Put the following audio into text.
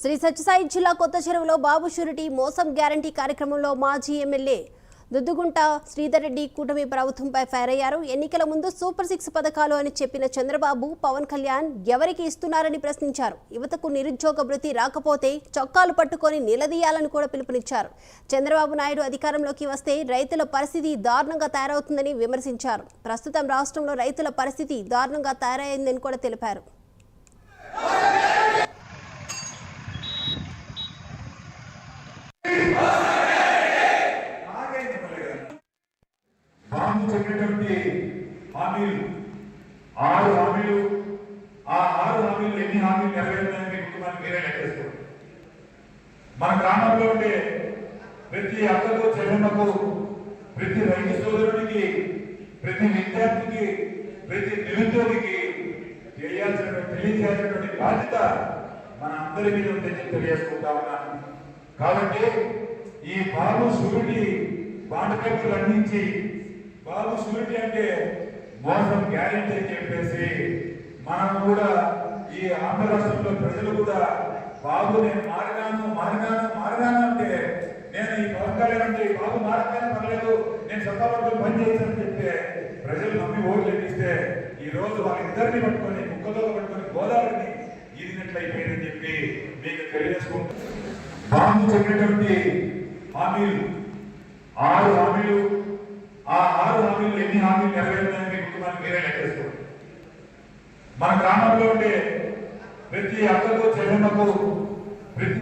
శ్రీ సత్యసాయి జిల్లా కొత్త చెరువులో బాబు షూరిటీ మోసం గ్యారంటీ కార్యక్రమంలో మాజీ ఎమ్మెల్యే దుద్దుగుంట శ్రీధర్ రెడ్డి కూటమి ప్రభుత్వంపై ఫైర్ అయ్యారు. ఎన్నికల ముందు సూపర్ 6 పథకాలు అని చెప్పిన చంద్రబాబు పవన్ కళ్యాణ్ ఎవరికి ఇస్తున్నారని ప్రశ్నించారు. యువతకు నిరుద్యోగ భృతి రాకపోతే చొక్కాలు పట్టుకొని నిలదీయాలని కూడా పిలుపునిచ్చారు. చంద్రబాబు నాయుడు అధికారంలోకి వస్తే రైతుల పరిస్థితి దారుణంగా తయారవుతుందని విమర్శించారు. ప్రస్తుతం రాష్ట్రంలో రైతుల పరిస్థితి దారుణంగా తయారైందని కూడా తెలిపారు. చెప్పినటువంటి హామీలు 6 హామీలు ఆ 6 హామీలు ఎన్ని హామీలు నెరవేరుతాయని మీకు మనం మీరే లెక్కేసుకోండి. మన గ్రామంలో ఉండే ప్రతి అక్కకు చెల్లెమ్మకు, ప్రతి రైతు సోదరుడికి, ప్రతి విద్యార్థికి, ప్రతి నిరుద్యోగికి తెలియజేయాల్సినటువంటి బాధ్యత మన అందరి మీద ఉందని తెలియజేసుకుంటా ఉన్నాను. కాబట్టి ఈ బాబు షూరిటీ బాండ్ పేపర్లు అందించి బాబు షూరిటీ అంటే మోసం గ్యారెంటీ అని చెప్పేసి మనం కూడా ఈ ఆంధ్ర రాష్ట్రంలో ప్రజలు కూడా బాబు నేను మారినాను అంటే నేను ఈ పవన్ కళ్యాణ్ అంటే ఈ బాబు మారగానే పర్లేదు నేను సత్తాపడుతూ పని చేస్తానని చెప్తే ప్రజలు నమ్మి ఓట్లు ఎక్కిస్తే ఈ రోజు వాళ్ళిద్దరిని పట్టుకొని కుక్కతో పట్టుకొని గోదావరిని ఈదినట్లయిపోయిందని చెప్పి మీకు తెలియజేసుకుంటాం. బాబు చెప్పినటువంటి హామీలు 6 హామీలు ఆ 6 హామీలు ఎన్ని హామీలు నెరవేరుతాయని మీకు మనం మీరే లెక్కేసుకోండి. మన గ్రామంలో ఉండే ప్రతి అక్కకు చెల్లెమ్మకు, ప్రతి